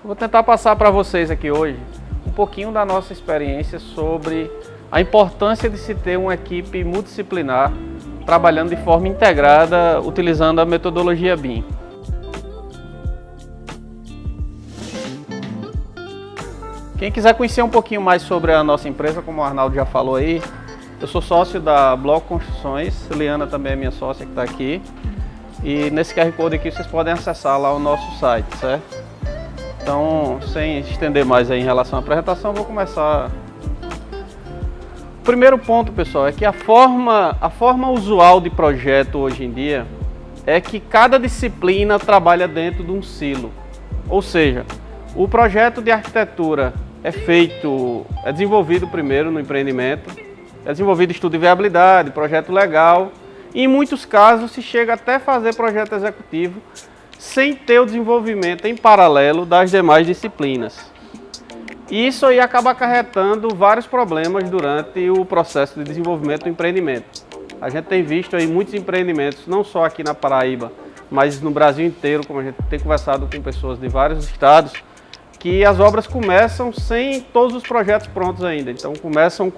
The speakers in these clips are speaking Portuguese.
Vou tentar passar para vocês aqui hoje um pouquinho da nossa experiência sobre a importância de se ter uma equipe multidisciplinar trabalhando de forma integrada, utilizando a metodologia BIM. Quem quiser conhecer um pouquinho mais sobre a nossa empresa, como o Arnaldo já falou aí, eu sou sócio da Bloco Construções, Liana também é minha sócia que está aqui. E nesse QR Code aqui vocês podem acessar lá o nosso site, certo? Então, sem estender mais aí em relação à apresentação, vou começar. O primeiro ponto, pessoal, é que a forma usual de projeto hoje em dia é que cada disciplina trabalha dentro de um silo. Ou seja, o projeto de arquitetura é desenvolvido primeiro no empreendimento, é desenvolvido estudo de viabilidade, projeto legal, e em muitos casos se chega até a fazer projeto executivo sem ter o desenvolvimento em paralelo das demais disciplinas. E isso aí acaba acarretando vários problemas durante o processo de desenvolvimento do empreendimento. A gente tem visto aí muitos empreendimentos, não só aqui na Paraíba, mas no Brasil inteiro, como a gente tem conversado com pessoas de vários estados, que as obras começam sem todos os projetos prontos ainda. Então começam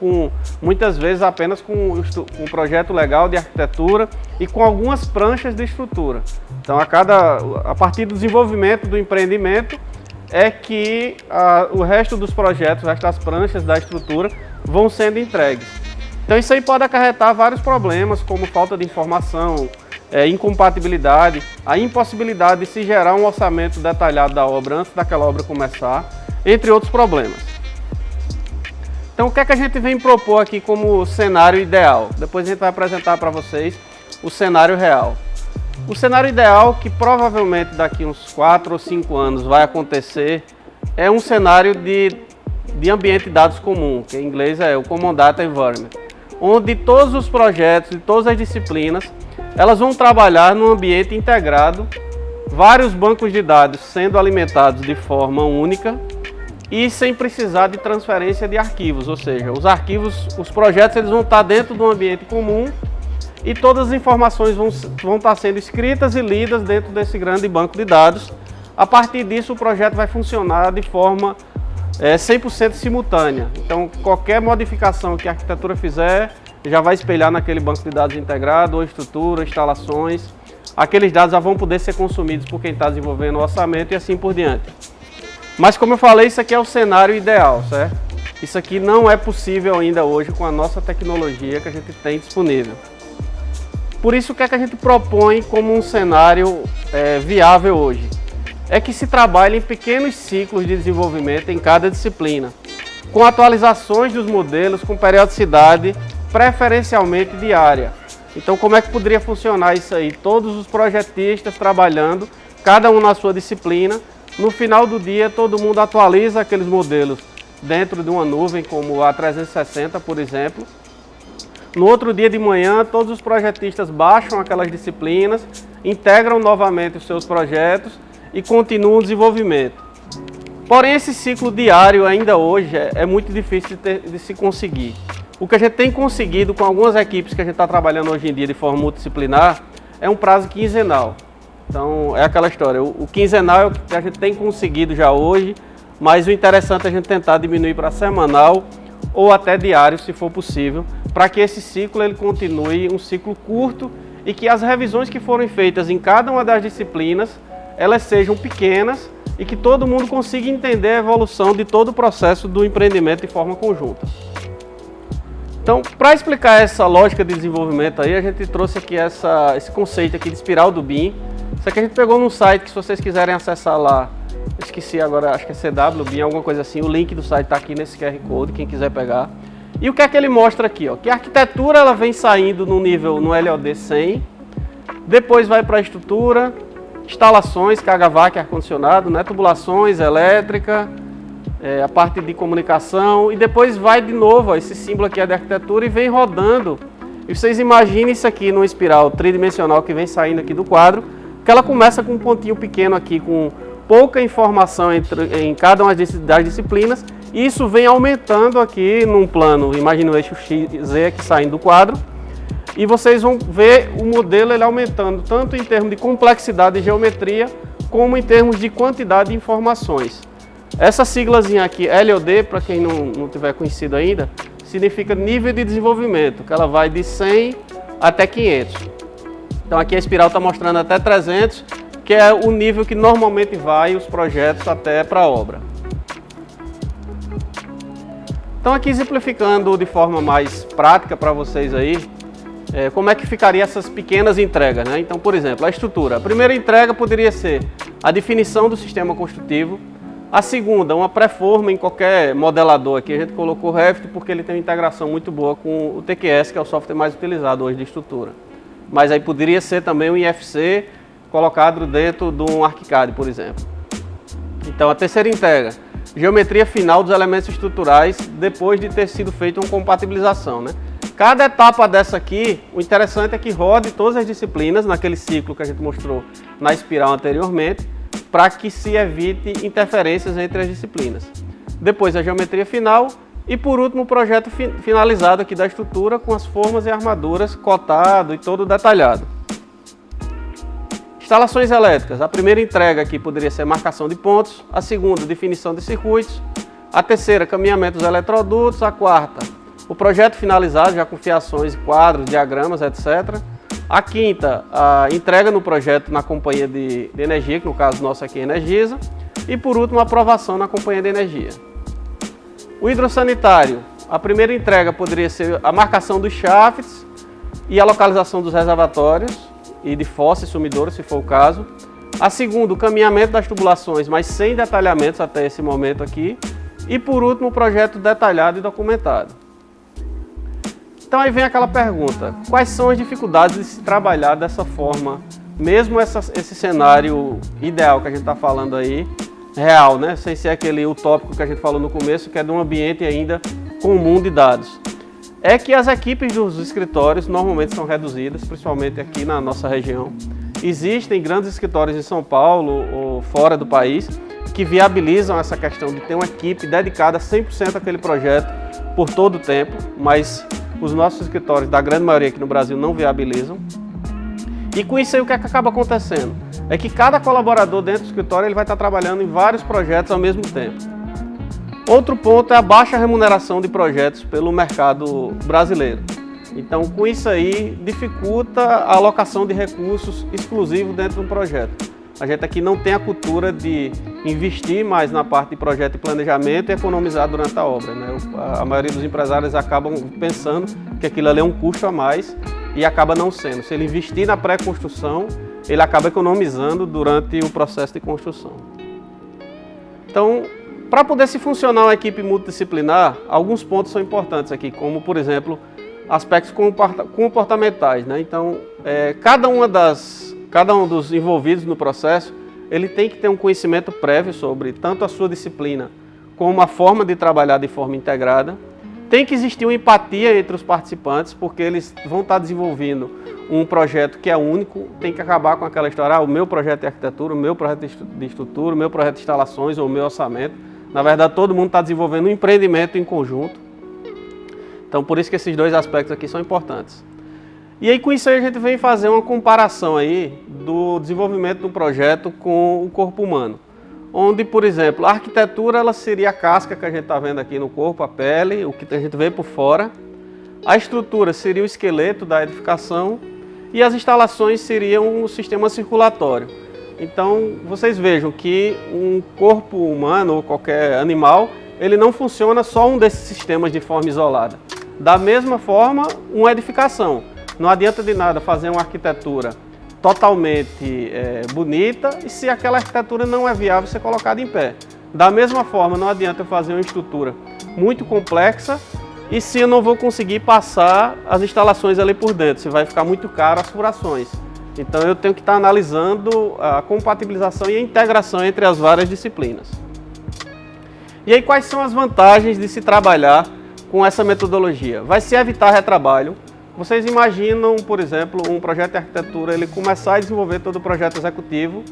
muitas vezes apenas com um projeto legal de arquitetura e com algumas pranchas de estrutura. Então a partir do desenvolvimento do empreendimento é que o resto dos projetos, o resto das pranchas da estrutura vão sendo entregues. Então isso aí pode acarretar vários problemas, como falta de informação, incompatibilidade, a impossibilidade de se gerar um orçamento detalhado da obra antes daquela obra começar, entre outros problemas. Então o que é que a gente vem propor aqui como cenário ideal? Depois a gente vai apresentar para vocês o cenário real. O cenário ideal, que provavelmente daqui uns 4 ou 5 anos vai acontecer, é um cenário de ambiente de dados comum, que em inglês é o Common Data Environment, onde todos os projetos de todas as disciplinas elas vão trabalhar num ambiente integrado, vários bancos de dados sendo alimentados de forma única e sem precisar de transferência de arquivos, ou seja, os projetos eles vão estar dentro de um ambiente comum e todas as informações vão estar sendo escritas e lidas dentro desse grande banco de dados. A partir disso o projeto vai funcionar de forma 100% simultânea, então qualquer modificação que a arquitetura fizer já vai espelhar naquele banco de dados integrado, ou estrutura, instalações. Aqueles dados já vão poder ser consumidos por quem está desenvolvendo o orçamento e assim por diante. Mas como eu falei, isso aqui é o cenário ideal, certo? Isso aqui não é possível ainda hoje com a nossa tecnologia que a gente tem disponível. Por isso, o que é que a gente propõe como um cenário viável hoje? É que se trabalhe em pequenos ciclos de desenvolvimento em cada disciplina, com atualizações dos modelos com periodicidade preferencialmente diária. Então como é que poderia funcionar isso aí? Todos os projetistas trabalhando, cada um na sua disciplina, no final do dia todo mundo atualiza aqueles modelos dentro de uma nuvem como a 360, por exemplo. No outro dia de manhã todos os projetistas baixam aquelas disciplinas, integram novamente os seus projetos e continuam o desenvolvimento. Porém esse ciclo diário ainda hoje é muito difícil de se conseguir. O que a gente tem conseguido com algumas equipes que a gente está trabalhando hoje em dia de forma multidisciplinar é um prazo quinzenal. Então é aquela história, o quinzenal é o que a gente tem conseguido já hoje, mas o interessante é a gente tentar diminuir para semanal ou até diário, se for possível, para que esse ciclo ele continue um ciclo curto e que as revisões que forem feitas em cada uma das disciplinas, elas sejam pequenas e que todo mundo consiga entender a evolução de todo o processo do empreendimento de forma conjunta. Então, para explicar essa lógica de desenvolvimento aí, a gente trouxe aqui esse conceito aqui de espiral do BIM. Isso aqui a gente pegou num site que se vocês quiserem acessar lá, eu esqueci agora, acho que é CWBIM, alguma coisa assim, o link do site está aqui nesse QR Code, quem quiser pegar. E o que é que ele mostra aqui? Ó? Que a arquitetura ela vem saindo no nível no LOD 100, depois vai para a estrutura, instalações, HVAC, ar-condicionado, né? Tubulações, elétrica, a parte de comunicação e depois vai de novo, ó, esse símbolo aqui é de arquitetura e vem rodando. E vocês imaginem isso aqui numa espiral tridimensional que vem saindo aqui do quadro, que ela começa com um pontinho pequeno aqui, com pouca informação em cada uma das disciplinas, e isso vem aumentando aqui num plano, imagina o eixo XZ aqui saindo do quadro, e vocês vão ver o modelo ele aumentando tanto em termos de complexidade de geometria, como em termos de quantidade de informações. Essa siglazinha aqui, LOD, para quem não tiver conhecido ainda, significa nível de desenvolvimento, que ela vai de 100 até 500. Então aqui a espiral está mostrando até 300, que é o nível que normalmente vai os projetos até para a obra. Então aqui exemplificando de forma mais prática para vocês aí, como é que ficaria essas pequenas entregas, né? Então, por exemplo, a estrutura. A primeira entrega poderia ser a definição do sistema construtivo. A segunda, uma pré-forma em qualquer modelador. Aqui a gente colocou o Revit porque ele tem uma integração muito boa com o TQS, que é o software mais utilizado hoje de estrutura. Mas aí poderia ser também um IFC colocado dentro de um ArchiCAD, por exemplo. Então, a terceira entrega, geometria final dos elementos estruturais depois de ter sido feita uma compatibilização, né? Cada etapa dessa aqui, o interessante é que rode todas as disciplinas naquele ciclo que a gente mostrou na espiral anteriormente, para que se evite interferências entre as disciplinas. Depois a geometria final e por último o projeto finalizado aqui da estrutura com as formas e armaduras cotado e todo detalhado. Instalações elétricas. A primeira entrega aqui poderia ser marcação de pontos, a segunda definição de circuitos, a terceira caminhamento dos eletrodutos, a quarta o projeto finalizado já com fiações, quadros, diagramas, etc. A quinta, a entrega no projeto na companhia de energia, que no caso nosso aqui é Energisa. E por último, a aprovação na companhia de energia. O hidrossanitário, a primeira entrega poderia ser a marcação dos shafts e a localização dos reservatórios e de fossas e sumidouros, se for o caso. A segunda, o caminhamento das tubulações, mas sem detalhamentos até esse momento aqui. E por último, o projeto detalhado e documentado. Então aí vem aquela pergunta, quais são as dificuldades de se trabalhar dessa forma, mesmo esse cenário ideal que a gente está falando aí, real, né? Sem ser aquele utópico que a gente falou no começo, que é de um ambiente ainda comum de dados. É que as equipes dos escritórios normalmente são reduzidas, principalmente aqui na nossa região. Existem grandes escritórios em São Paulo ou fora do país que viabilizam essa questão de ter uma equipe dedicada 100% àquele projeto por todo o tempo, mas os nossos escritórios, da grande maioria aqui no Brasil, não viabilizam. E com isso aí o que é que acaba acontecendo? É que cada colaborador dentro do escritório ele vai estar trabalhando em vários projetos ao mesmo tempo. Outro ponto é a baixa remuneração de projetos pelo mercado brasileiro. Então, com isso aí, dificulta a alocação de recursos exclusivos dentro de um projeto. A gente aqui não tem a cultura de investir mais na parte de projeto e planejamento e economizar durante a obra, né? A maioria dos empresários acabam pensando que aquilo ali é um custo a mais e acaba não sendo. Se ele investir na pré-construção, ele acaba economizando durante o processo de construção. Então, para poder se funcionar uma equipe multidisciplinar, alguns pontos são importantes aqui, como, por exemplo, aspectos comportamentais, né? Então, cada um dos envolvidos no processo, ele tem que ter um conhecimento prévio sobre tanto a sua disciplina como a forma de trabalhar de forma integrada. Tem que existir uma empatia entre os participantes, porque eles vão estar desenvolvendo um projeto que é único, tem que acabar com aquela história, o meu projeto de arquitetura, o meu projeto de estrutura, o meu projeto de instalações ou o meu orçamento. Na verdade, todo mundo está desenvolvendo um empreendimento em conjunto. Então, por isso que esses dois aspectos aqui são importantes. E aí, com isso aí, a gente vem fazer uma comparação aí do desenvolvimento do projeto com o corpo humano. Onde, por exemplo, a arquitetura ela seria a casca que a gente está vendo aqui no corpo, a pele, o que a gente vê por fora. A estrutura seria o esqueleto da edificação e as instalações seriam um sistema circulatório. Então, vocês vejam que um corpo humano ou qualquer animal, ele não funciona só um desses sistemas de forma isolada. Da mesma forma, uma edificação. Não adianta de nada fazer uma arquitetura totalmente bonita e se aquela arquitetura não é viável ser colocada em pé. Da mesma forma, não adianta eu fazer uma estrutura muito complexa e se eu não vou conseguir passar as instalações ali por dentro, se vai ficar muito caro as furações. Então eu tenho que estar analisando a compatibilização e a integração entre as várias disciplinas. E aí quais são as vantagens de se trabalhar com essa metodologia? Vai se evitar retrabalho. Vocês imaginam, por exemplo, um projeto de arquitetura, ele começar a desenvolver todo o projeto executivo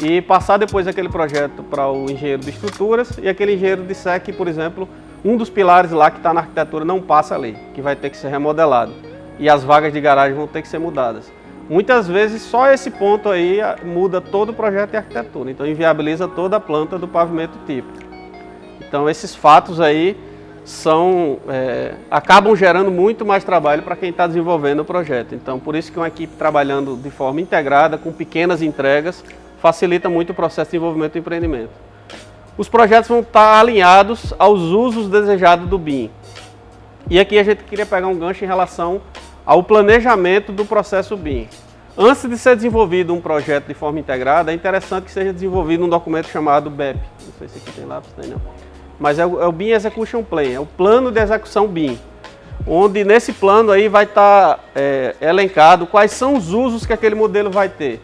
e passar depois aquele projeto para o engenheiro de estruturas e aquele engenheiro disser que, por exemplo, um dos pilares lá que está na arquitetura não passa ali, que vai ter que ser remodelado e as vagas de garagem vão ter que ser mudadas. Muitas vezes só esse ponto aí muda todo o projeto de arquitetura, então inviabiliza toda a planta do pavimento típico. Então esses fatos aí acabam gerando muito mais trabalho para quem está desenvolvendo o projeto. Então por isso que uma equipe trabalhando de forma integrada, com pequenas entregas, facilita muito o processo de desenvolvimento do empreendimento. Os projetos vão estar alinhados aos usos desejados do BIM. E aqui a gente queria pegar um gancho em relação ao planejamento do processo BIM. Antes de ser desenvolvido um projeto de forma integrada, é interessante que seja desenvolvido um documento chamado BEP. Não sei se aqui tem lápis, tem não. Mas é o BIM Execution Plan, é o plano de execução BIM. Onde nesse plano aí vai estar elencado quais são os usos que aquele modelo vai ter.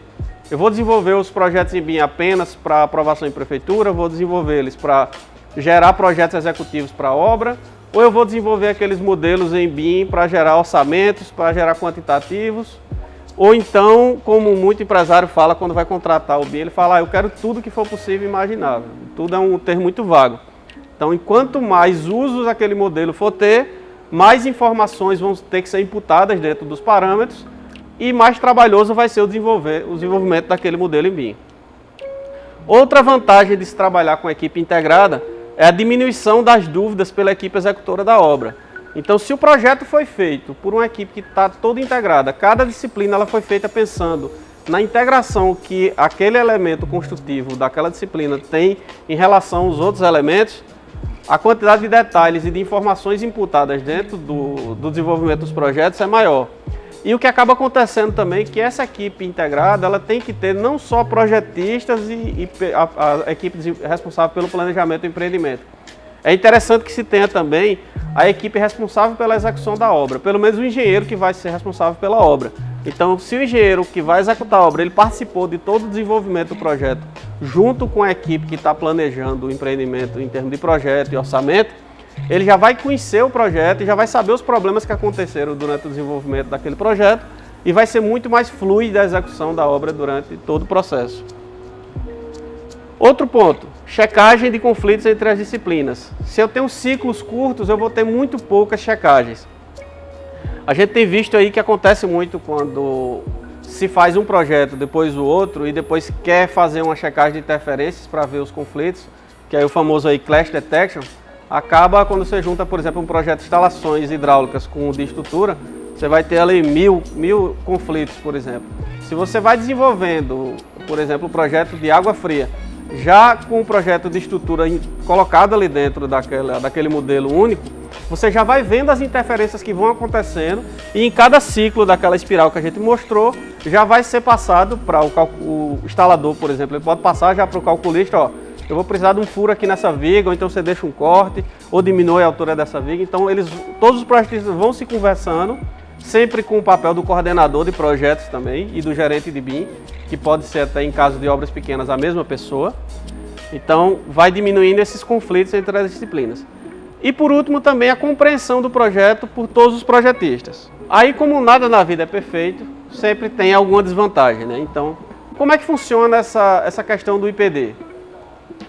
Eu vou desenvolver os projetos em BIM apenas para aprovação em prefeitura, vou desenvolver eles para gerar projetos executivos para obra, ou eu vou desenvolver aqueles modelos em BIM para gerar orçamentos, para gerar quantitativos. Ou então, como muito empresário fala quando vai contratar o BIM, ele fala, eu quero tudo que for possível e imaginável. Tudo é um termo muito vago. Então, enquanto mais usos aquele modelo for ter, mais informações vão ter que ser imputadas dentro dos parâmetros e mais trabalhoso vai ser o desenvolvimento daquele modelo em BIM. Outra vantagem de se trabalhar com a equipe integrada é a diminuição das dúvidas pela equipe executora da obra. Então, se o projeto foi feito por uma equipe que está toda integrada, cada disciplina ela foi feita pensando na integração que aquele elemento construtivo daquela disciplina tem em relação aos outros elementos, a quantidade de detalhes e de informações imputadas dentro do desenvolvimento dos projetos é maior. E o que acaba acontecendo também é que essa equipe integrada ela tem que ter não só projetistas e a equipe responsável pelo planejamento do empreendimento. É interessante que se tenha também a equipe responsável pela execução da obra, pelo menos o engenheiro que vai ser responsável pela obra. Então, se o engenheiro que vai executar a obra, ele participou de todo o desenvolvimento do projeto, junto com a equipe que está planejando o empreendimento em termos de projeto e orçamento, ele já vai conhecer o projeto e já vai saber os problemas que aconteceram durante o desenvolvimento daquele projeto e vai ser muito mais fluida a execução da obra durante todo o processo. Outro ponto, checagem de conflitos entre as disciplinas. Se eu tenho ciclos curtos, eu vou ter muito poucas checagens. A gente tem visto aí que acontece muito quando se faz um projeto, depois o outro, e depois quer fazer uma checagem de interferências para ver os conflitos, que é o famoso aí Clash Detection, acaba quando você junta, por exemplo, um projeto de instalações hidráulicas com o de estrutura, você vai ter ali mil conflitos, por exemplo. Se você vai desenvolvendo, por exemplo, o projeto de água fria, já com o projeto de estrutura colocado ali dentro daquele modelo único, você já vai vendo as interferências que vão acontecendo e em cada ciclo daquela espiral que a gente mostrou, já vai ser passado para o instalador, por exemplo. Ele pode passar já para o calculista, ó, eu vou precisar de um furo aqui nessa viga, ou então você deixa um corte, ou diminui a altura dessa viga. Então todos os projetistas vão se conversando, sempre com o papel do coordenador de projetos também e do gerente de BIM, que pode ser até em caso de obras pequenas a mesma pessoa. Então vai diminuindo esses conflitos entre as disciplinas. E por último também a compreensão do projeto por todos os projetistas. Aí como nada na vida é perfeito, sempre tem alguma desvantagem, né? Então, como é que funciona essa questão do IPD?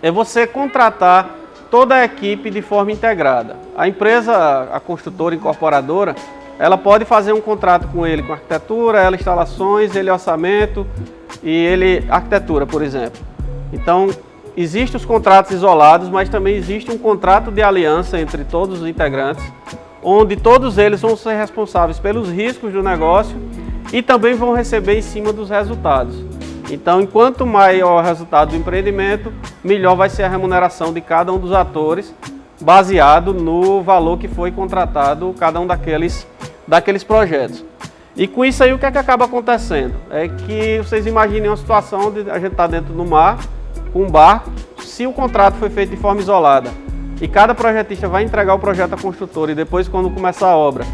É você contratar toda a equipe de forma integrada. A empresa, a construtora incorporadora, ela pode fazer um contrato com ele com arquitetura, ela instalações, ele orçamento e ele arquitetura, por exemplo. Então, existem os contratos isolados, mas também existe um contrato de aliança entre todos os integrantes, onde todos eles vão ser responsáveis pelos riscos do negócio e também vão receber em cima dos resultados. Então, enquanto maior o resultado do empreendimento, melhor vai ser a remuneração de cada um dos atores, baseado no valor que foi contratado cada um daqueles projetos. E com isso aí, o que é que acaba acontecendo? É que vocês imaginem uma situação onde a gente está dentro do mar, com um barco, se o contrato foi feito de forma isolada e cada projetista vai entregar o projeto à construtora e depois, quando começar a obra,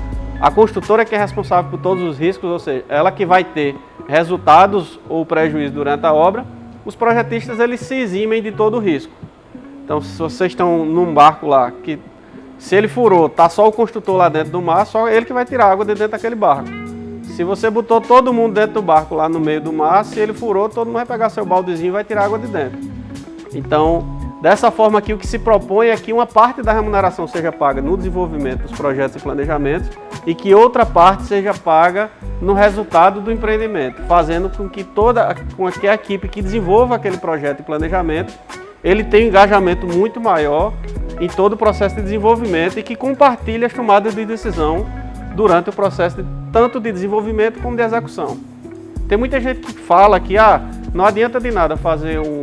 a construtora é que é responsável por todos os riscos, ou seja, ela que vai ter resultados ou prejuízo durante a obra, os projetistas eles se eximem de todo o risco. Então, se vocês estão num barco lá, que se ele furou, tá só o construtor lá dentro do mar, só ele que vai tirar água de dentro daquele barco. Se você botou todo mundo dentro do barco lá no meio do mar, se ele furou, todo mundo vai pegar seu baldezinho e vai tirar água de dentro. Então, dessa forma aqui, o que se propõe é que uma parte da remuneração seja paga no desenvolvimento dos projetos e planejamentos e que outra parte seja paga no resultado do empreendimento, fazendo com que a equipe que desenvolva aquele projeto e planejamento, ele tenha um engajamento muito maior em todo o processo de desenvolvimento e que compartilhe as tomadas de decisão durante o processo tanto de desenvolvimento como de execução. Tem muita gente que fala que não adianta de nada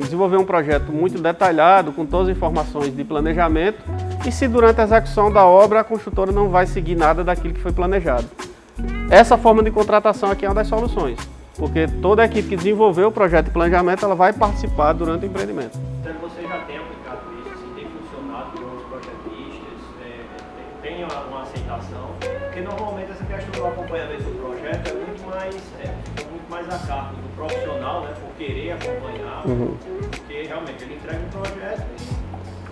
desenvolver um projeto muito detalhado, com todas as informações de planejamento, e se durante a execução da obra a construtora não vai seguir nada daquilo que foi planejado. Essa forma de contratação aqui é uma das soluções, porque toda a equipe que desenvolveu o projeto de planejamento ela vai participar durante o empreendimento. Então você já tem aplicado isso, assim, tem funcionado para os projetistas, tem uma aceitação, porque normalmente essa questão do acompanhamento do projeto fica muito mais a cargo do profissional, né, por querer acompanhar, porque realmente ele entrega um projeto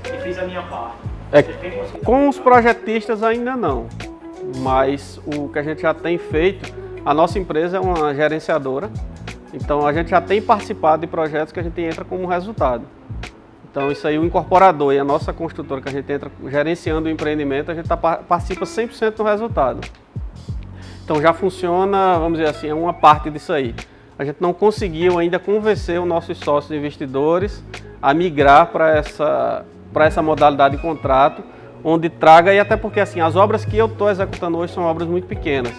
e fiz a minha parte. Com os projetistas ainda não, mas o que a gente já tem feito, a nossa empresa é uma gerenciadora, então a gente já tem participado de projetos que a gente entra como resultado. Então isso aí o incorporador e a nossa construtora que a gente entra gerenciando o empreendimento, a gente participa 100% do resultado. Então já funciona, vamos dizer assim, é uma parte disso aí. A gente não conseguiu ainda convencer os nossos sócios investidores a migrar para essa modalidade de contrato, onde traga, e até porque assim, as obras que eu estou executando hoje são obras muito pequenas.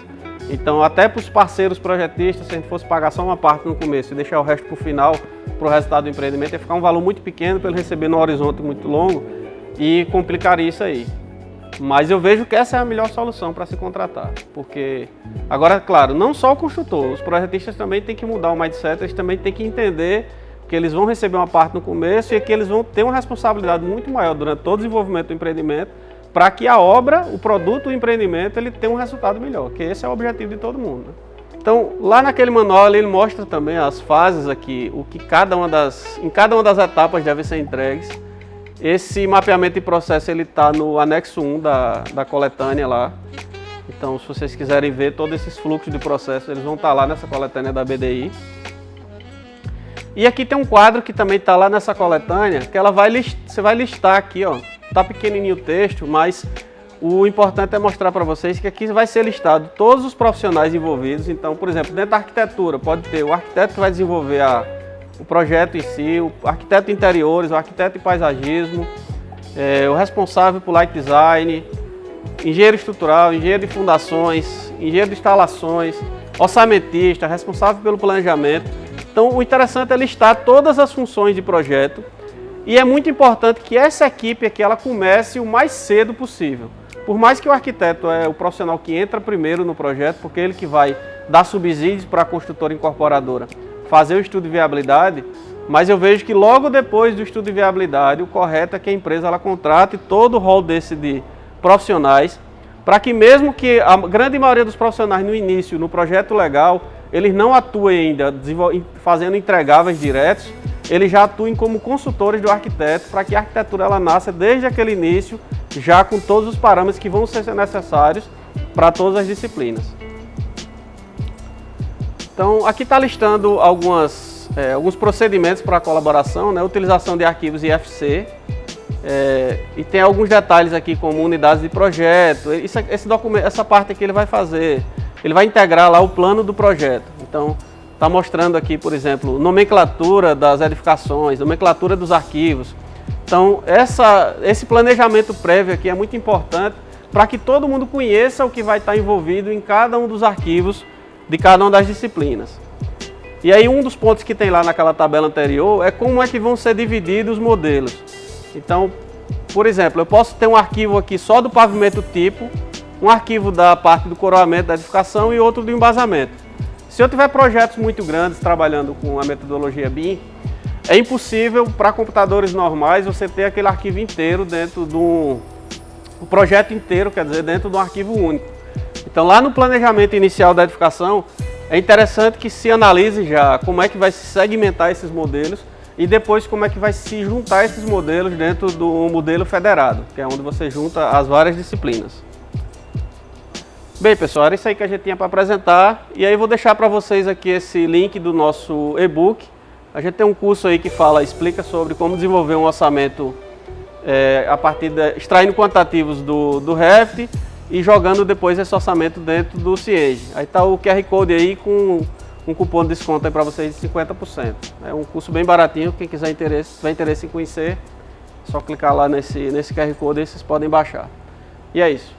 Então até para os parceiros projetistas, se a gente fosse pagar só uma parte no começo e deixar o resto para o final, para o resultado do empreendimento, ia ficar um valor muito pequeno para ele receber num horizonte muito longo e complicaria isso aí. Mas eu vejo que essa é a melhor solução para se contratar, porque agora, claro, não só o construtor, os projetistas também têm que mudar o mindset, eles também têm que entender que eles vão receber uma parte no começo e que eles vão ter uma responsabilidade muito maior durante todo o desenvolvimento do empreendimento para que a obra, o produto, o empreendimento, ele tenha um resultado melhor, que esse é o objetivo de todo mundo, né? Então, lá naquele manual ele mostra também as fases aqui, o que em cada uma das etapas devem ser entregues. Esse mapeamento de processo ele está no anexo 1 da coletânea lá. Então, se vocês quiserem ver todos esses fluxos de processo, eles vão estar lá nessa coletânea da BDI. E aqui tem um quadro que também está lá nessa coletânea, que você vai listar aqui, ó. Tá pequenininho o texto, mas o importante é mostrar para vocês que aqui vai ser listado todos os profissionais envolvidos. Então, por exemplo, dentro da arquitetura pode ter o arquiteto que vai desenvolver o projeto em si, o arquiteto de interiores, o arquiteto de paisagismo, o responsável por light design, engenheiro estrutural, engenheiro de fundações, engenheiro de instalações, orçamentista, responsável pelo planejamento. Então, o interessante é listar todas as funções de projeto e é muito importante que essa equipe aqui ela comece o mais cedo possível. Por mais que o arquiteto é o profissional que entra primeiro no projeto, porque ele que vai dar subsídios para a construtora incorporadora fazer o estudo de viabilidade, mas eu vejo que logo depois do estudo de viabilidade, o correto é que a empresa ela contrate todo o rol desse de profissionais, para que mesmo que a grande maioria dos profissionais no início, no projeto legal, eles não atuem ainda fazendo entregáveis diretos, eles já atuem como consultores do arquiteto, para que a arquitetura ela nasça desde aquele início, já com todos os parâmetros que vão ser necessários para todas as disciplinas. Então, aqui está listando alguns procedimentos para a colaboração, né? Utilização de arquivos IFC, e tem alguns detalhes aqui como unidades de projeto. Essa parte aqui ele vai fazer, ele vai integrar lá o plano do projeto. Então, está mostrando aqui, por exemplo, nomenclatura das edificações, nomenclatura dos arquivos. Então, esse planejamento prévio aqui é muito importante para que todo mundo conheça o que vai estar envolvido em cada um dos arquivos de cada uma das disciplinas. E aí um dos pontos que tem lá naquela tabela anterior é como é que vão ser divididos os modelos. Então, por exemplo, eu posso ter um arquivo aqui só do pavimento tipo, um arquivo da parte do coroamento da edificação e outro do embasamento. Se eu tiver projetos muito grandes trabalhando com a metodologia BIM, é impossível para computadores normais você ter aquele arquivo inteiro dentro do projeto inteiro, quer dizer, dentro de um arquivo único. Então, lá no planejamento inicial da edificação, é interessante que se analise já como é que vai se segmentar esses modelos e depois como é que vai se juntar esses modelos dentro do modelo federado, que é onde você junta as várias disciplinas. Bem, pessoal, era isso aí que a gente tinha para apresentar. E aí vou deixar para vocês aqui esse link do nosso e-book. A gente tem um curso aí que explica sobre como desenvolver um orçamento a partir extraindo quantitativos do Revit e jogando depois esse orçamento dentro do Ciege. Aí está o QR Code aí com um cupom de desconto aí para vocês de 50%. É um curso bem baratinho, quem tiver interesse em conhecer, Só clicar lá nesse QR Code e vocês podem baixar. E é isso.